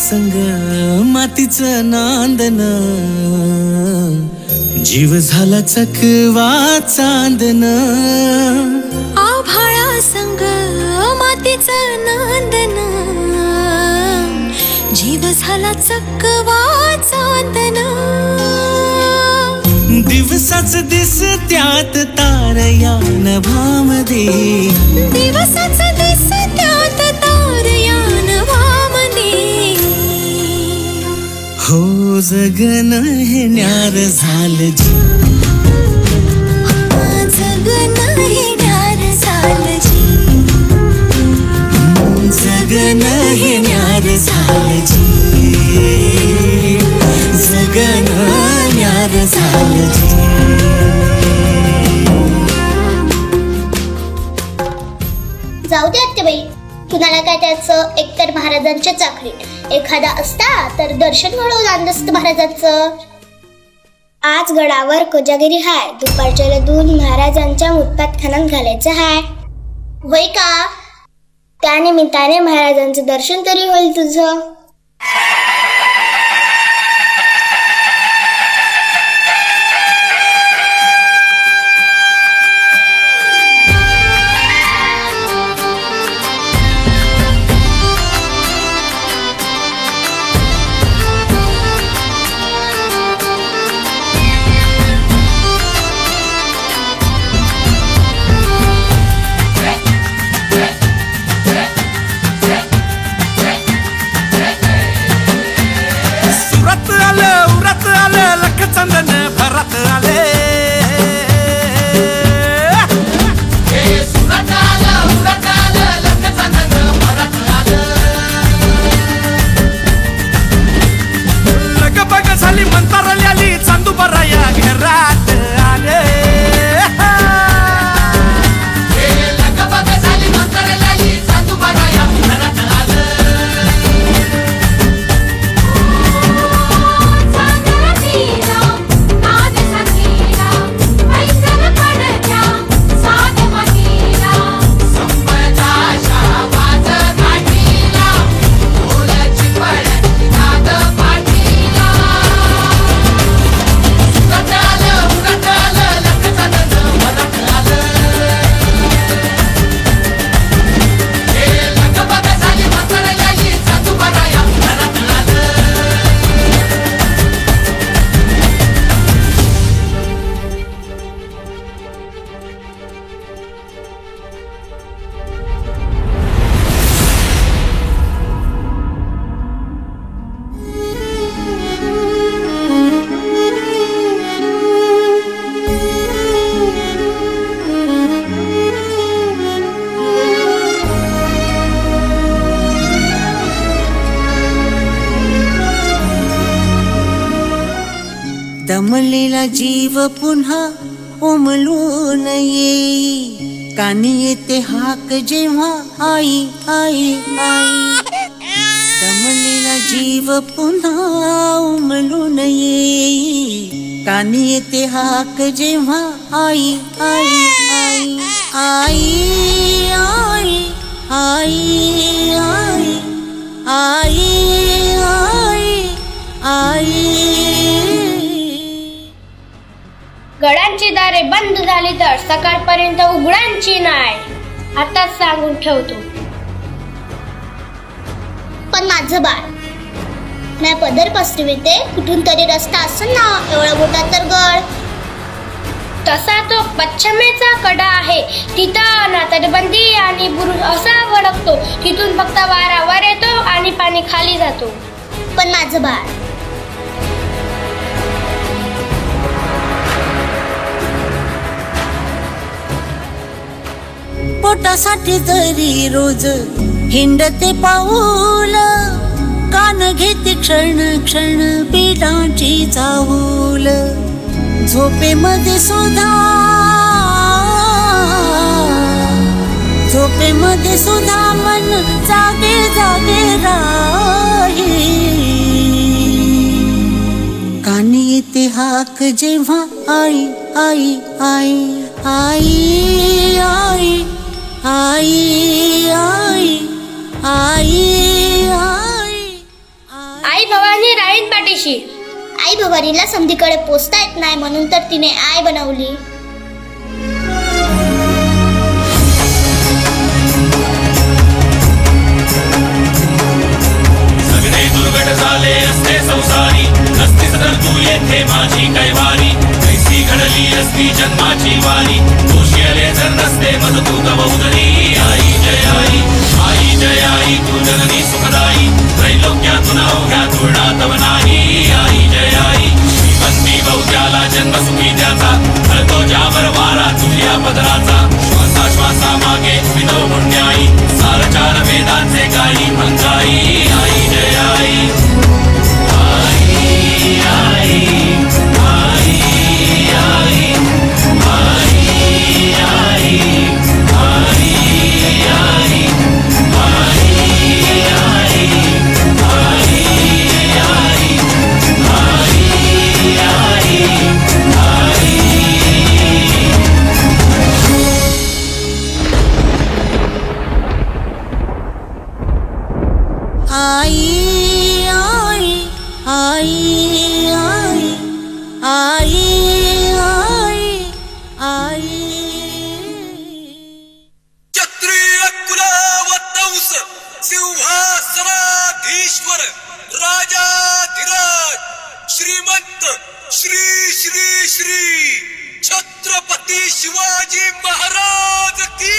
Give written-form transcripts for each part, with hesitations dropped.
संग मातीचं नांदन, जीव झाला चकवा चांदन. आभाळा संग मातीचं नांदन, जीव झाला चकवा चांदन. दिवसाच दिसत्यात तारया नभामध्ये, दिवसाच दिसत्यात तारया नभामध्ये. हो जगन हे न्यार झालं जी, जगन हे न्यार झालं जी, जगन हे न्यार झालं जी, जगन न्यार झालं जी. जाऊ दे आत्याबाई, कुणाला काय त्याचं. एकतर महाराजांच्या चाकरीत एखादा असता तर दर्शन घडवून आणलं असतं महाराजांचं. आज गडावर कोजागिरी हाय, दुपारच्या 2 महाराजांच्या मुतपात खानात घालायचं हाय. होय का? त्यानिमित्ताने महाराजांचं दर्शन तरी होईल तुझं. चंदन भरत आले, सुरत आलं लख चंदन भरत आलं. लगबग झाली मंतारली आली, चांदूबराया घरात आले. लगबग झाली मंतारली आली, चांदूबराया घरात आलं. दमलेला जीव पुन्हा उमलून येई, कानी येते हाक जेव्हा आई आई आई. दमलेला जीव पुन्हा उमलून येई, कानी येते हाक जेव्हा आई आई आई आई आई आई आई आई आई. गडांची दारे बंद झाली तर सकाळपर्यंत उघडांची नाही, आताच सांगून ठेवतो. पण माझं बाळ नाही पदर पसरविते, कुठून तरी रस्ता असं ना, एवढा मोठा तर गड. तसा तो पश्चिमेचा कडा आहे, तिथं ना तटबंदी आणि बुरुज असा वळखतो, तिथून फक्त वारा वर येतो आणि पाणी खाली जातो. पण माझं बाळ पोटासाठी तरी रोज हिंडते पाऊल, कान घेते क्षण क्षण पिठाची चाहूल. झोपेमध्ये सुद्धा मन जागे जागे राही. कानी येते हाक जेव्हा आई आई आई आई आई आई आई आई आई. परीला समधीकडे पोचता येत नाही म्हणून तर तिने आय बनवली. सगळे दुर्घट झाले असते संसारी, नसतीस तर तू येथे माझी कैवारी. कैसी घडली असती जन्माची वारी, दोषी आले जर नसते मज तू गवउदरी. आई जय आई, आई जय आई, तू जननी सुखदाई. त्रैलोक्यातून अवघ्या तुळणा तव नाही. आई जय आई, श्रीमंती बहुत्याला जन्म सुखी त्याचा, कळतो ज्यावर वारा तुझ्या पदराचा. श्वासा श्वासा मागे विनव पुण्याई, सार चार वेदांचे गाई मंगाई. आई जय आई, आई आई आई आई आई आई आई क्षत्रिय कुलावतंस सिंहासनाधीश्वर राजाधिराज श्रीमंत श्री श्री श्री छत्रपती शिवाजी महाराज की.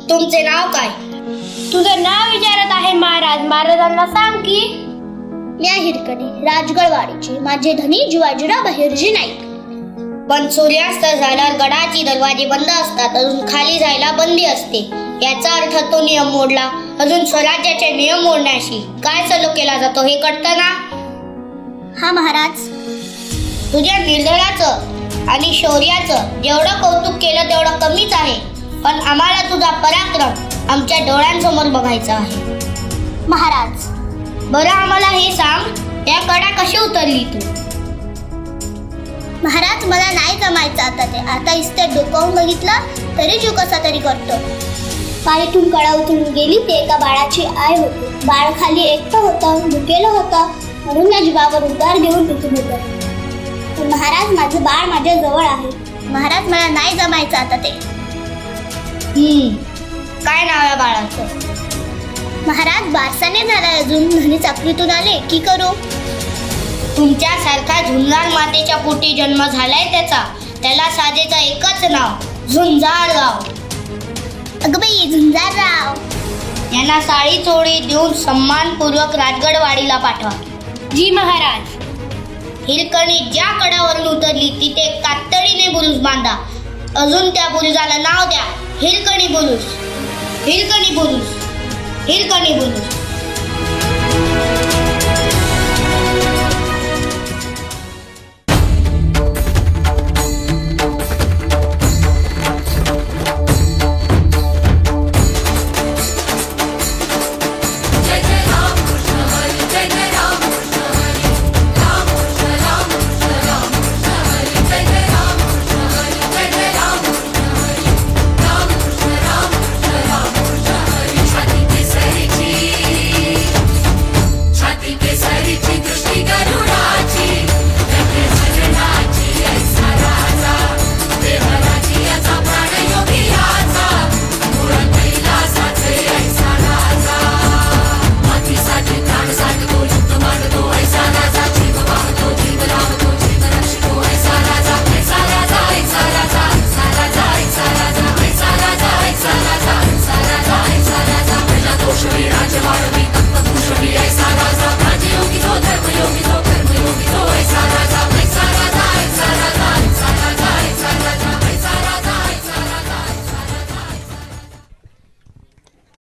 तुमचे नाव काय? तुझं नाव विचारत आहे महाराज. महाराजांना सांग की मी हिरकणी राजगडवाडीची. माझे धनी जिवाजीराव बहिर्जी नाईक. पण सूर्यास्त झाल्यावर गडाची दरवाजे बंद असतात, अजून खाली जायला बंदी असते. याचा अर्थ तो नियम मोडला. अजून स्वराज्याचे नियम मोडण्याशी काय सलो केला जातो हे कळतं ना? हा महाराज. तुझ्या निर्धाराचं आणि शौर्याचं जेवढं कौतुक केलं तेवढं कमीच आहे. पण आम्हाला तुझा पराक्रम आमच्या डोळ्यांसमोर बघायचा आहे महाराज. बरं आम्हाला हे सांग, त्या कडा कशी उतरली तू? महाराज मला नाही जमायचं आता ते. आता इस्टेट डोकावून बघितलं तरी जीव कसा तरी करतो. पायीतून कडा उतरून गेली ते एका बाळाची आय होती. बाळ खाली एकटं होतं, भुकेलं होतं, म्हणून या जीवावर उद्धार घेऊन तिथून उतरले. पण महाराज माझं बाळ माझ्या जवळ आहे. महाराज मला नाही जमायचं आता ते. काय नाव आहे बाळाचं? महाराज बारसाने झालाय अजून. धनी चाकरीतून आले की करू. तुमच्यासारखा झुंजार मातेच्या पोटी जन्म झालाय त्याचा. त्याला साजेचं एकच नाव, झुंजारराव. अगं बाई, झुंजारराव. यांना साडी चोळी देऊन सन्मानपूर्वक राजगडवाडीला पाठवा. जी महाराज. हिरकणी ज्या कडावरून उतरली तिथे कातडीने बुरुज बांधा. अजून त्या बुरुजाला नाव द्या हिरकणी बुरुज. हिरकणी बुरुज, हिरकणी बुरुज.